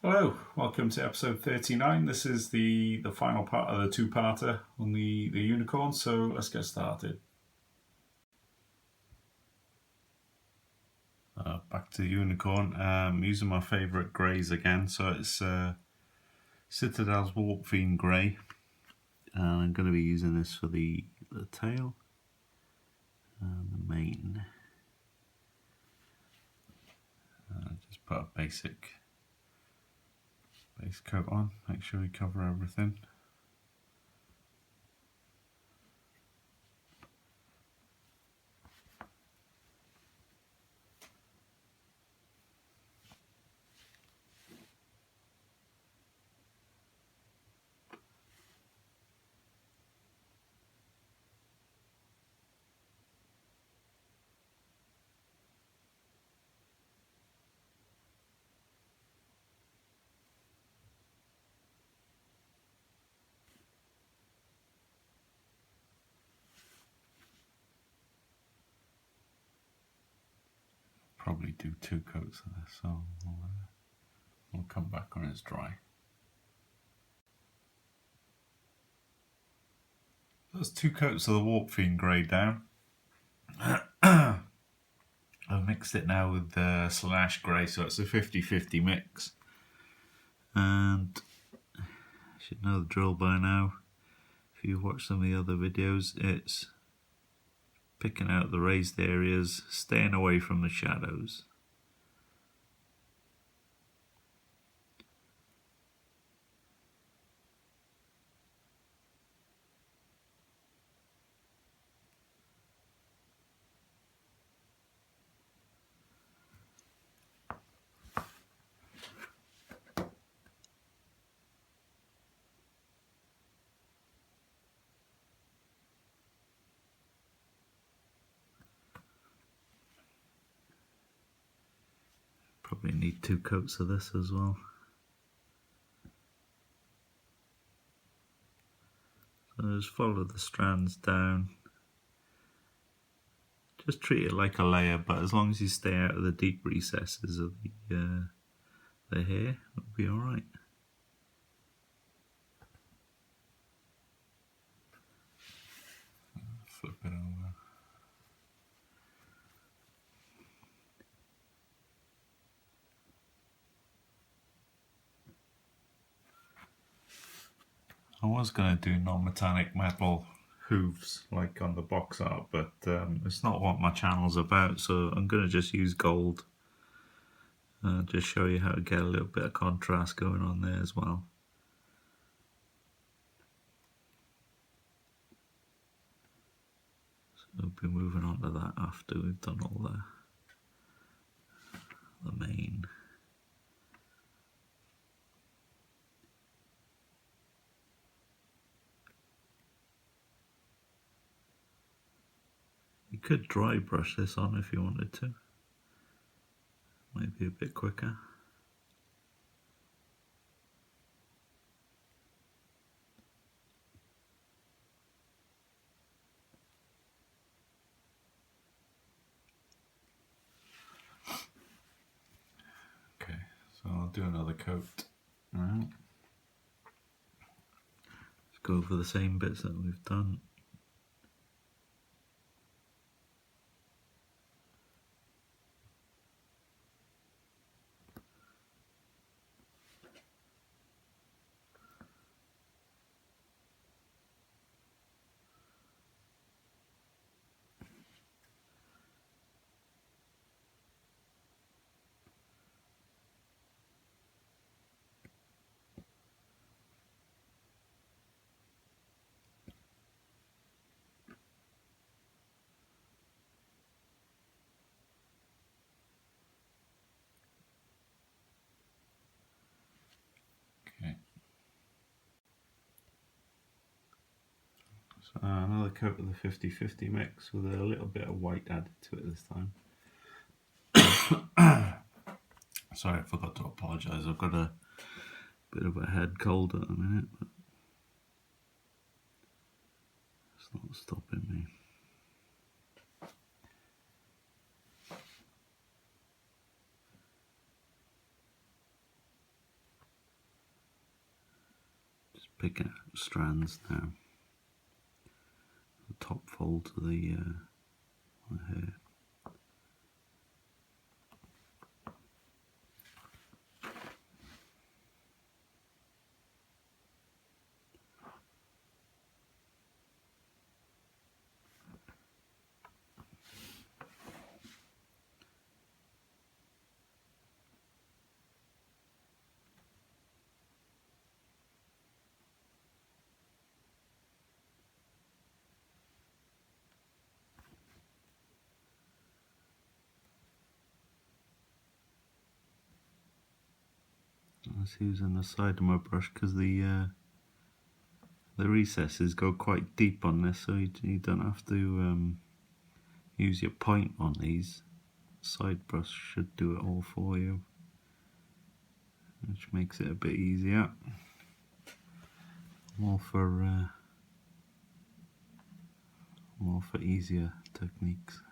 Hello, welcome to episode 39. This is the final part of the two-parter on the unicorn, so let's get started. Back to the unicorn. Using my favourite greys again, so it's Citadel's Warpfiend grey. And I'm going to be using this for the tail and the mane. Just put a base coat on, make sure we cover everything. Probably do 2 coats of this, so we'll come back when it's dry. There's 2 coats of the Warpfiend grey down. I've mixed it now with the Slaanesh grey, so it's a 50-50 mix. And you should know the drill by now. If you've watched some of the other videos, it's picking out the raised areas, staying away from the shadows. Probably need 2 coats of this as well. So just follow the strands down. Just treat it like a layer, but as long as you stay out of the deep recesses of the hair, it'll be alright. Flip it over. I was going to do non-metallic metal hooves like on the box art, but it's not what my channel's about, so I'm going to just use gold. Just show you how to get a little bit of contrast going on there as well. So we'll be moving on to that after we've done all the main. You could dry brush this on if you wanted to. Might be a bit quicker. Okay, so I'll do another coat. Alright. Let's go over the same bits that we've done. So another coat of the 50-50 mix with a little bit of white added to it this time. Sorry, I forgot to apologise. I've got a bit of a head cold at the minute, but it's not stopping me. picking out strands now. The top fold of the hair. I was using the side of my brush because the recesses go quite deep on this, so you don't have to use your point on these. Side brush should do it all for you, which makes it a bit easier. More for easier techniques.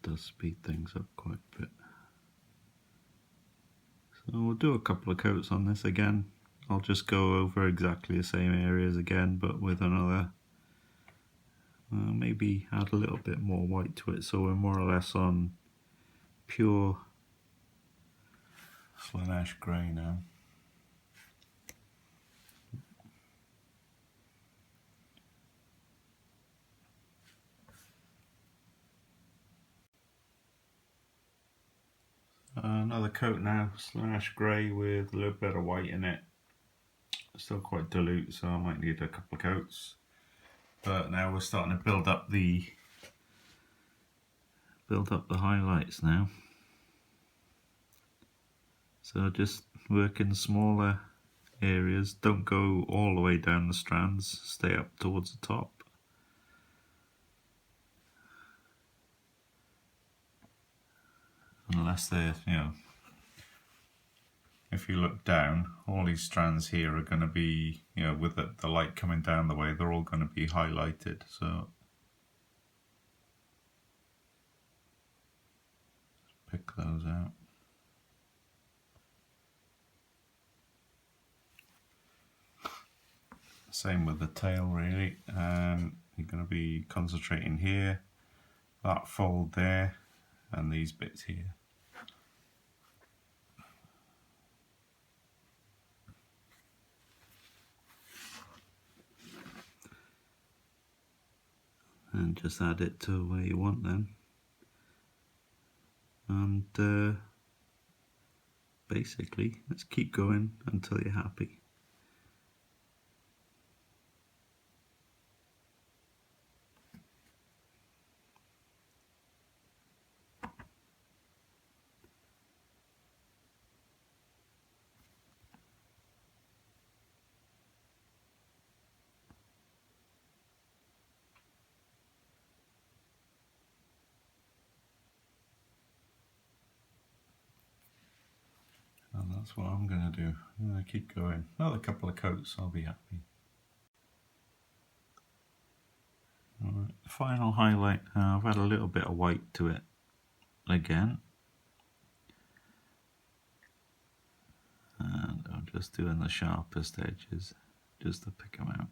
Does speed things up quite a bit. So we'll do a couple of coats on this again. I'll just go over exactly the same areas again, but with another, maybe add a little bit more white to it, so we're more or less on pure Slaanesh grey now. Another coat now, Slaanesh grey with a little bit of white in it. Still quite dilute, so I might need a couple of coats. But now we're starting to build up the highlights now. So just work in smaller areas. Don't go all the way down the strands. Stay up towards the top. Unless they're, if you look down, all these strands here are going to be, with the light coming down the way, they're all going to be highlighted. So pick those out. Same with the tail, really. You're going to be concentrating here, that fold there, and these bits here. And just add it to where you want then. And basically, let's keep going until you're happy. And that's what I'm going to do. I'm going to keep going. Another couple of coats, I'll be happy. Alright, final highlight. I've had a little bit of white to it again. And I'm just doing the sharpest edges just to pick them out.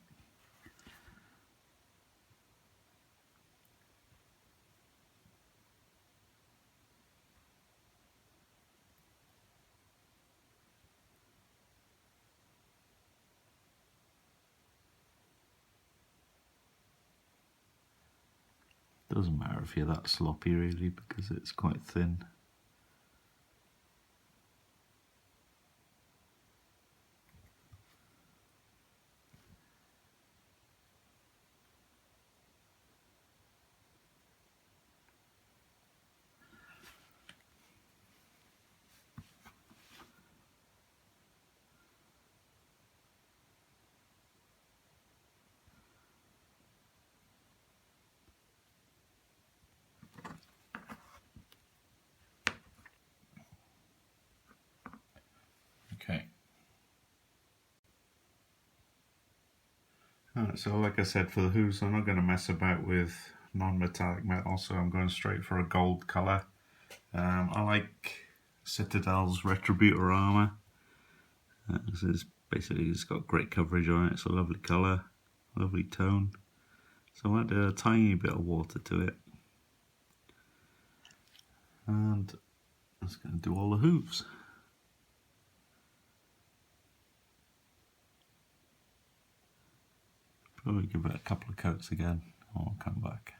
Doesn't matter if you're that sloppy really, because it's quite thin. Okay. Alright, so like I said, for the hooves, I'm not going to mess about with non-metallic metal, so I'm going straight for a gold colour. I like Citadel's Retributor armour. This is basically, it's got great coverage on it. It's a lovely colour, lovely tone. So I added a tiny bit of water to it, and that's going to do all the hooves. Probably give it a couple of coats again, and I'll come back.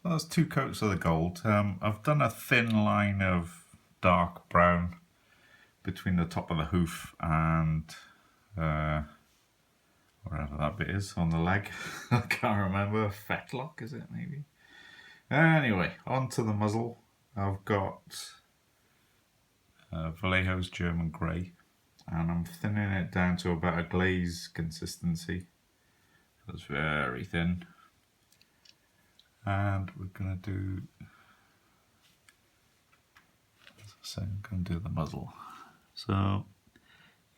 So that's 2 coats of the gold. I've done a thin line of dark brown between the top of the hoof and wherever that bit is on the leg. I can't remember. Fetlock, is it maybe? Anyway, onto the muzzle. I've got Vallejo's German Grey, and I'm thinning it down to about a glaze consistency. So it's very thin. And we're going to do, as I say, I'm going to do the muzzle. So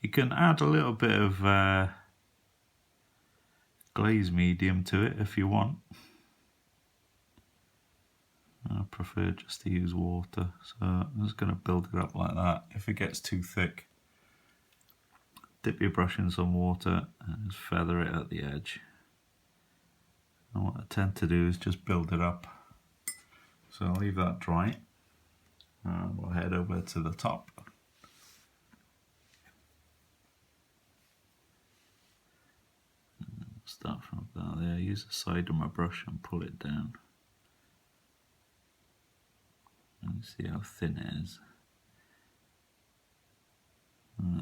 you can add a little bit of glaze medium to it if you want. I prefer just to use water, so I'm just going to build it up like that. If it gets too thick, dip your brush in some water and just feather it at the edge. And what I tend to do is just build it up. So I'll leave that dry, and we'll head over to the top. Start from about there, use the side of my brush and pull it down. And see how thin it is.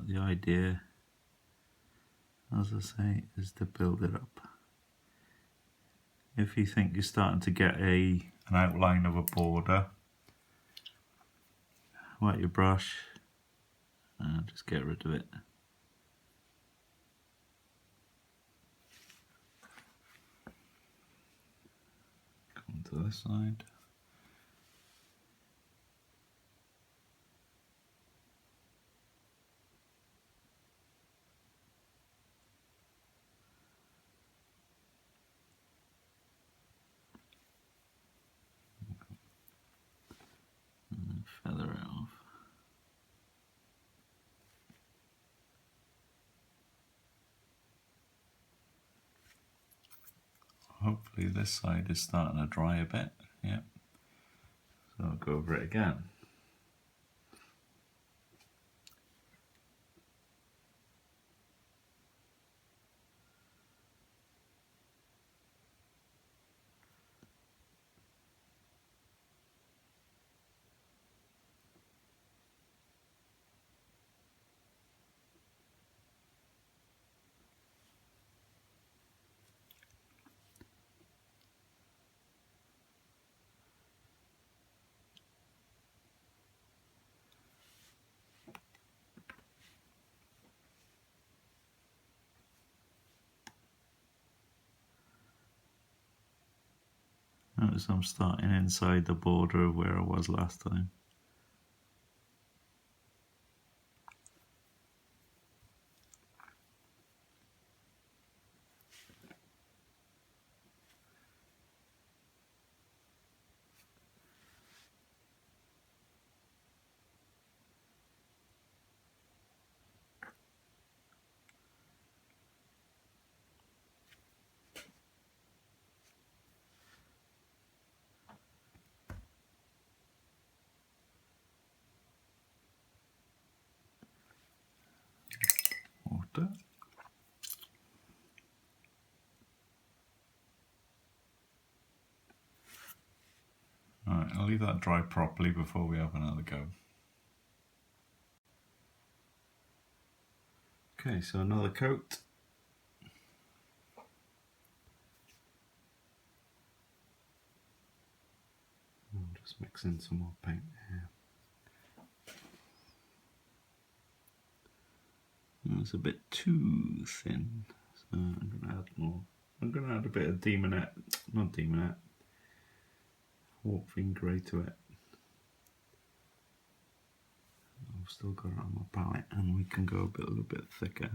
The idea, as I say, is to build it up. If you think you're starting to get an outline of a border, wet your brush and just get rid of it. Come to this side. Feather it off. Hopefully this side is starting to dry a bit, yeah. So I'll go over it again. Notice I'm starting inside the border of where I was last time. Water. Alright, I'll leave that dry properly before we have another go. Okay, so another coat. I'm just mixing some more paint here. It's a bit too thin, so I'm going to add more. I'm going to add a bit of Warpfiend grey to it. I've still got it on my palette, and we can go a little bit thicker.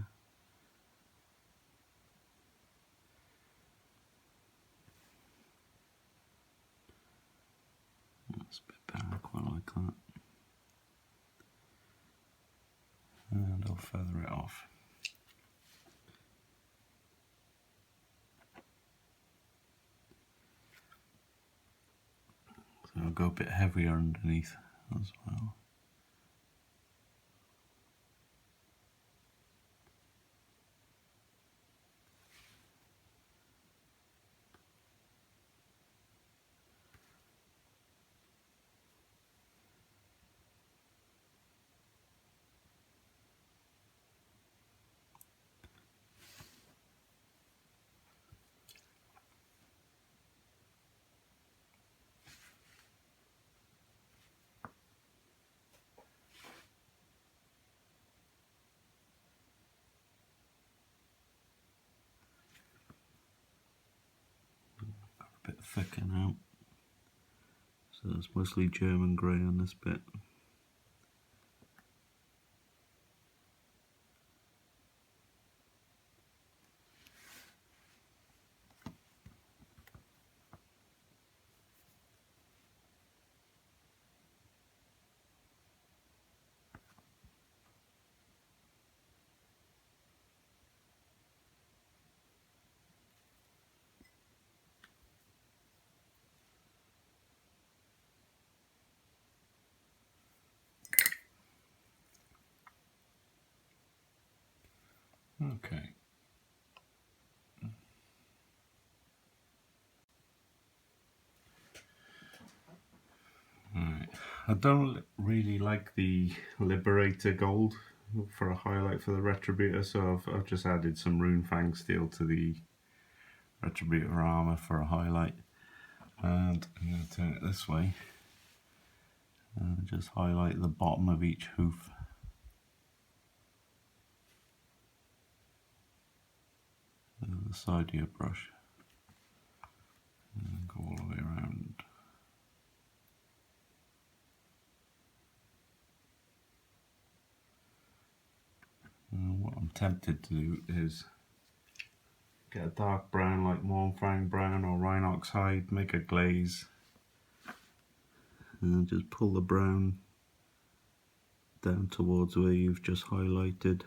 And I'll feather it off. So I'll go a bit heavier underneath as well. A bit thicker now. So it's mostly German grey on this bit. Okay. Right. I don't really like the Liberator gold for a highlight for the Retributor, so I've just added some Runefang steel to the Retributor armour for a highlight. And I'm going to turn it this way and just highlight the bottom of each hoof. The side of your brush and go all the way around. And what I'm tempted to do is get a dark brown like Mourfang brown or Rhinox hide, make a glaze, and just pull the brown down towards where you've just highlighted.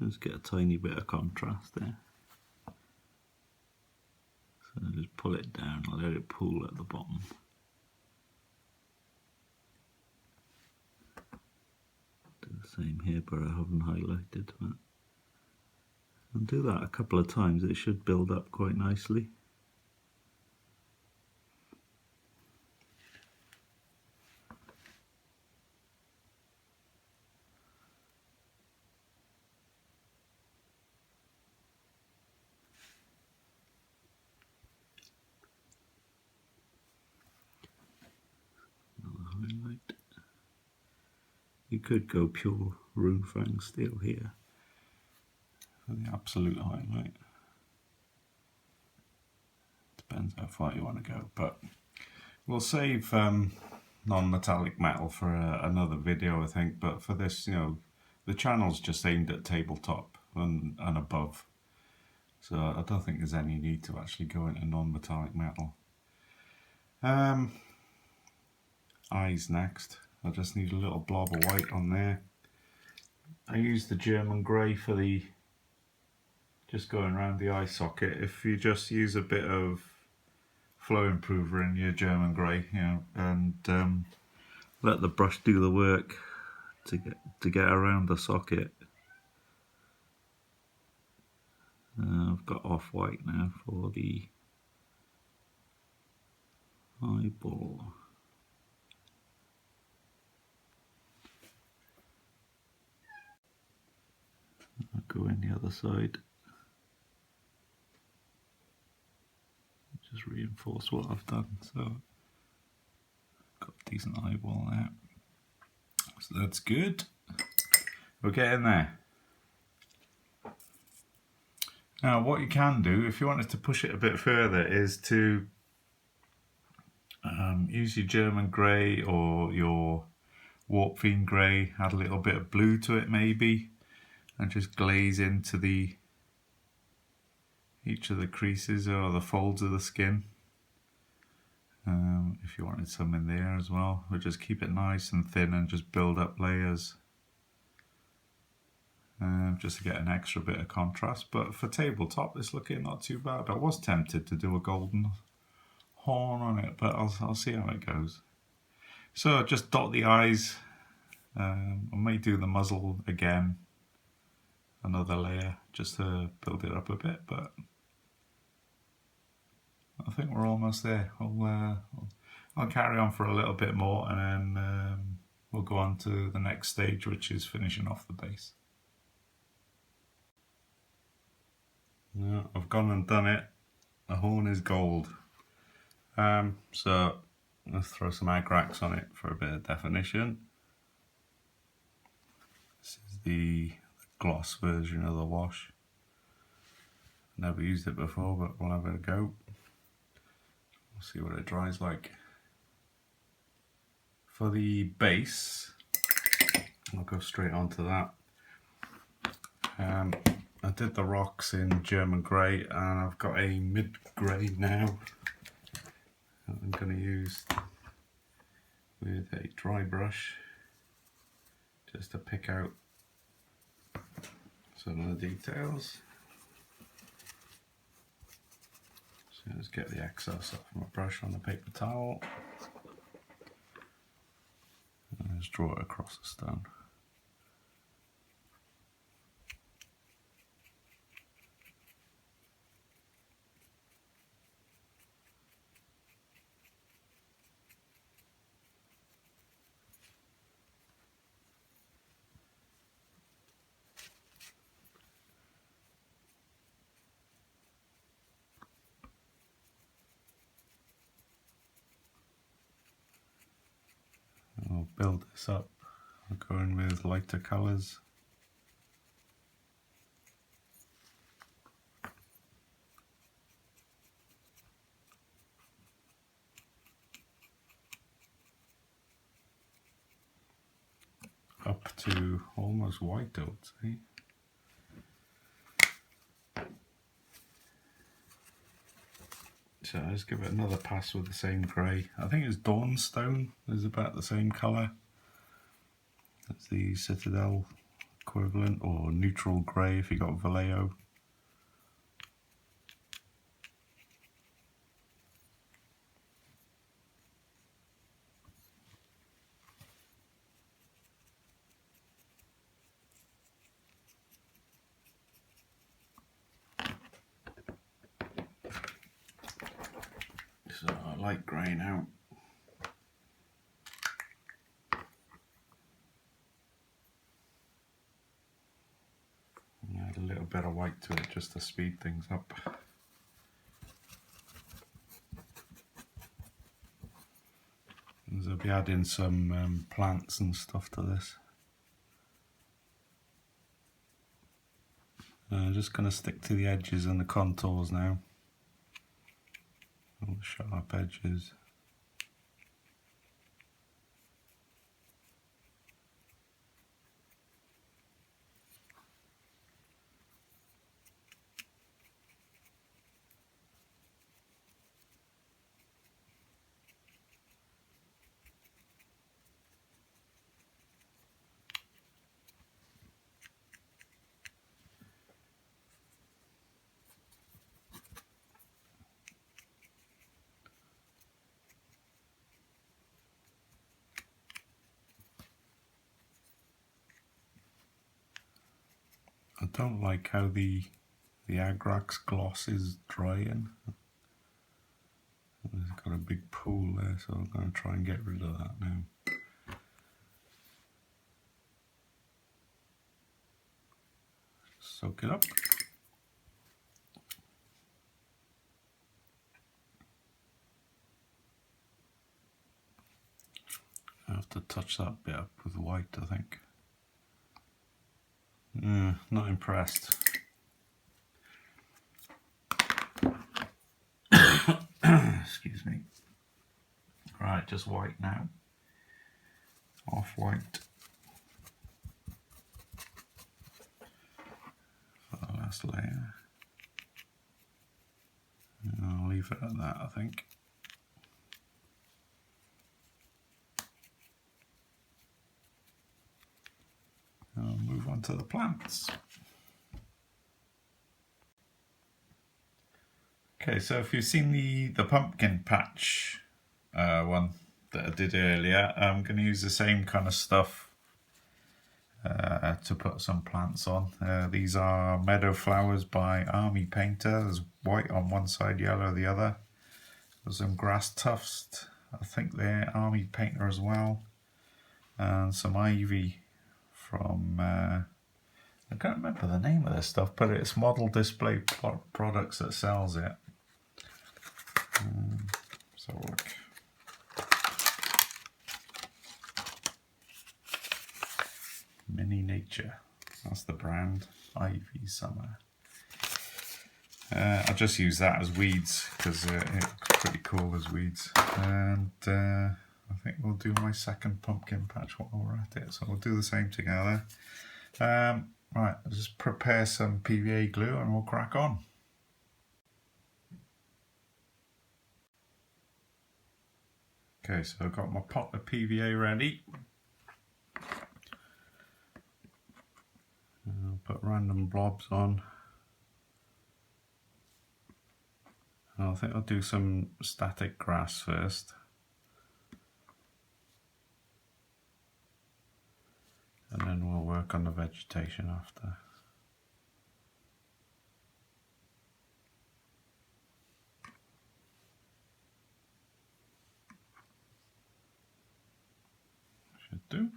Just get a tiny bit of contrast there. So just pull it down and let it pool at the bottom. Do the same here, but I haven't highlighted. But I'll do that a couple of times, it should build up quite nicely. Highlight. You could go pure Runefang steel here for the absolute highlight. Depends how far you want to go, but we'll save non-metallic metal for another video, I think. But for this, you know, the channel's just aimed at tabletop and above, so I don't think there's any need to actually go into non-metallic metal. Eyes next. I just need a little blob of white on there. I use the German grey for the just going around the eye socket. If you just use a bit of flow improver in your German grey, you know, and let the brush do the work to get around the socket. I've got off white now for the eyeball. I'll go in the other side. Just reinforce what I've done. So got a decent eyeball there. So that's good. We're getting there. Now what you can do, if you wanted to push it a bit further, is to use your German grey or your Warpfiend grey, add a little bit of blue to it maybe, and just glaze into each of the creases or the folds of the skin. If you wanted some in there as well, but just keep it nice and thin and just build up layers. just to get an extra bit of contrast. But for tabletop, it's looking not too bad. I was tempted to do a golden horn on it, but I'll see how it goes. So just dot the eyes. I may do the muzzle again, another layer, just to build it up a bit, but I think we're almost there. I'll carry on for a little bit more, and then we'll go on to the next stage, which is finishing off the base. Now, I've gone and done it. The horn is gold. So let's throw some Agrax on it for a bit of definition. This is the gloss version of the wash. Never used it before, but we'll have it a go. We'll see what it dries like. For the base, I'll go straight onto that. I did the rocks in German grey, and I've got a mid grey now that I'm going to use with a dry brush just to pick out some of the details. So let's get the excess off my brush on the paper towel and just draw it across the stone. I'll build this up. I'll go in with lighter colours. Up to almost white, I would say. So I'll just give it another pass with the same grey. I think it's Dawnstone is about the same colour. That's the Citadel equivalent, or neutral grey if you got Vallejo. So I like grey now. Add a little bit of white to it just to speed things up. I'll be adding some plants and stuff to this. I'm just going to stick to the edges and the contours now. All the sharp edges. I don't like how the Agrax gloss is drying. There's got a big pool there, so I'm going to try and get rid of that now. Soak it up. I have to touch that bit up with white, I think. Not impressed. Excuse me. Right, just white now. Off-white. For the last layer. And I'll leave it at that, I think. I'll move on to the plants. Okay, so if you've seen the pumpkin patch one that I did earlier, I'm going to use the same kind of stuff to put some plants on. These are Meadow flowers by Army Painter. There's white on one side, yellow the other. There's some grass tufts. I think they're Army Painter as well. And some ivy from, I can't remember the name of this stuff, but it's Model Display Products that sells it. So look. Mini Nature, that's the brand. Ivy Summer. I'll just use that as weeds because it's pretty cool as weeds. And I think we'll do my second pumpkin patch while we're at it. So we'll do the same together. Right, I'll just prepare some PVA glue and we'll crack on. Okay, so I've got my pot of PVA ready. I'll put random blobs on. I think I'll do some static grass first. And then we'll work on the vegetation after. Should do.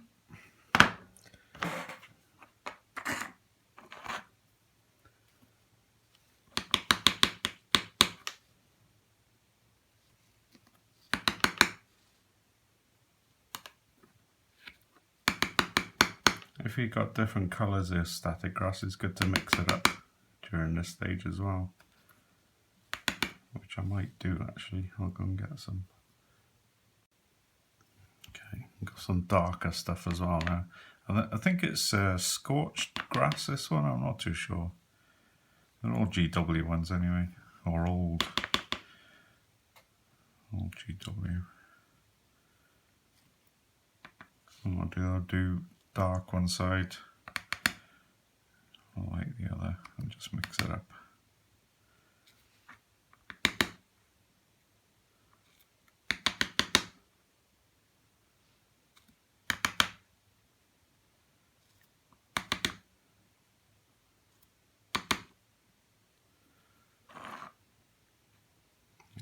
If you've got different colours of static grass, it's good to mix it up during this stage as well. Which I might do actually. I'll go and get some. Okay, got some darker stuff as well now. I think it's scorched grass, this one, I'm not too sure. They're all GW ones anyway, or old GW. I'll do dark one side, light the other, and just mix it up.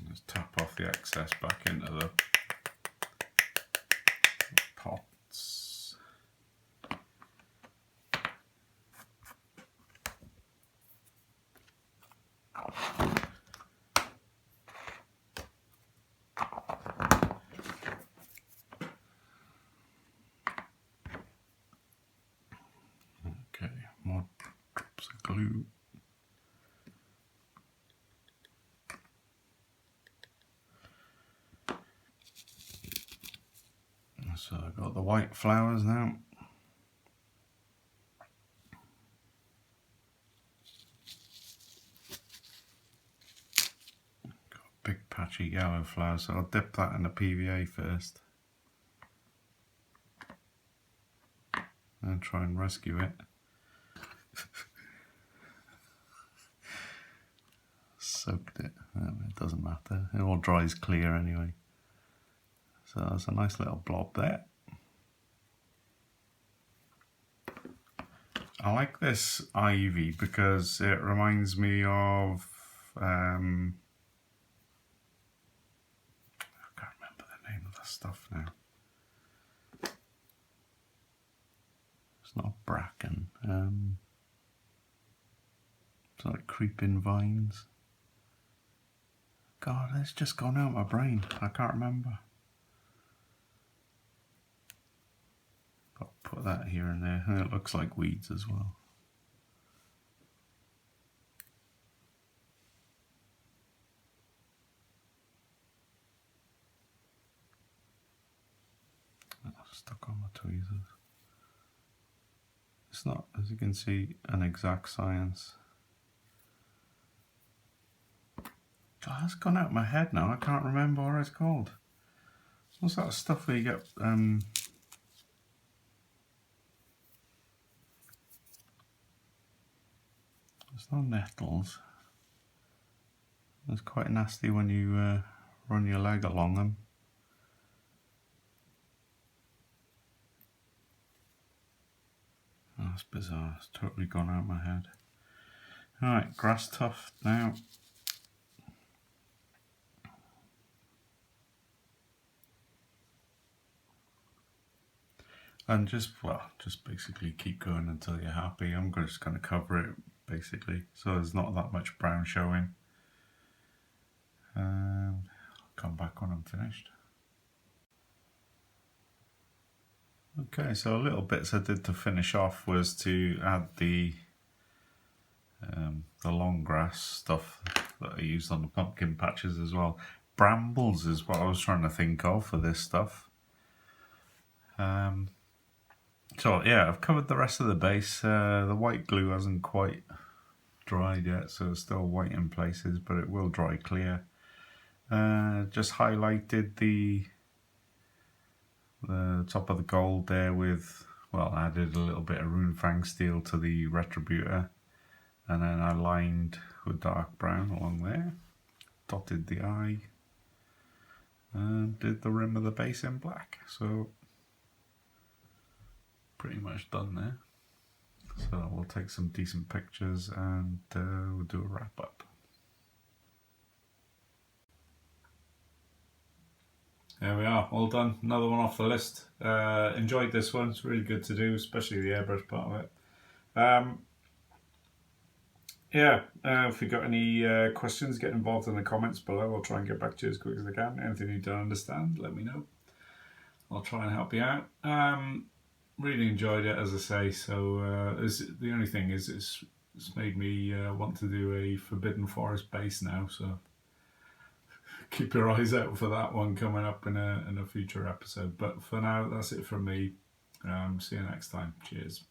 Just tap off the excess back into the pots. Okay, more drops of glue. So I've got the white flowers now. Got a big patchy yellow flower, so I'll dip that in the PVA first. And try and rescue it. Soaked it. It doesn't matter. It all dries clear anyway. So that's a nice little blob there. I like this ivy because it reminds me of I can't remember the name of the stuff now. It's not bracken. It's like creeping vines. God, it's just gone out of my brain. I can't remember. I'll put that here and there, and it looks like weeds as well. Stuck on my tweezers. It's not, as you can see, an exact science. God, that's gone out of my head now. I can't remember what it's called. What's that stuff where you get There's no nettles. It's quite nasty when you run your leg along them. Oh, that's bizarre. It's totally gone out of my head. Alright, grass tuft now. And just basically keep going until you're happy. I'm just going to cover it basically, so there's not that much brown showing. I'll come back when I'm finished. Okay, so little bits I did to finish off was to add the long grass stuff that I used on the pumpkin patches as well. Brambles is what I was trying to think of for this stuff. So yeah, I've covered the rest of the base. The white glue hasn't quite dried yet, so it's still white in places, but it will dry clear. Just highlighted the top of the gold there with, well, added a little bit of Runefang steel to the Retributor, and then I lined with dark brown along there, dotted the eye, and did the rim of the base in black. So pretty much done there. So we'll take some decent pictures and we'll do a wrap up. There we are, all done. Another one off the list. Enjoyed this one. It's really good to do, especially the airbrush part of it. Yeah, if you've got any questions, get involved in the comments below. I'll try and get back to you as quick as I can. Anything you don't understand, let me know. I'll try and help you out. Really enjoyed it, as I say. So the only thing is it's made me want to do a Forbidden Forest base now. So keep your eyes out for that one coming up in a future episode. But for now, that's it from me. See you next time. Cheers.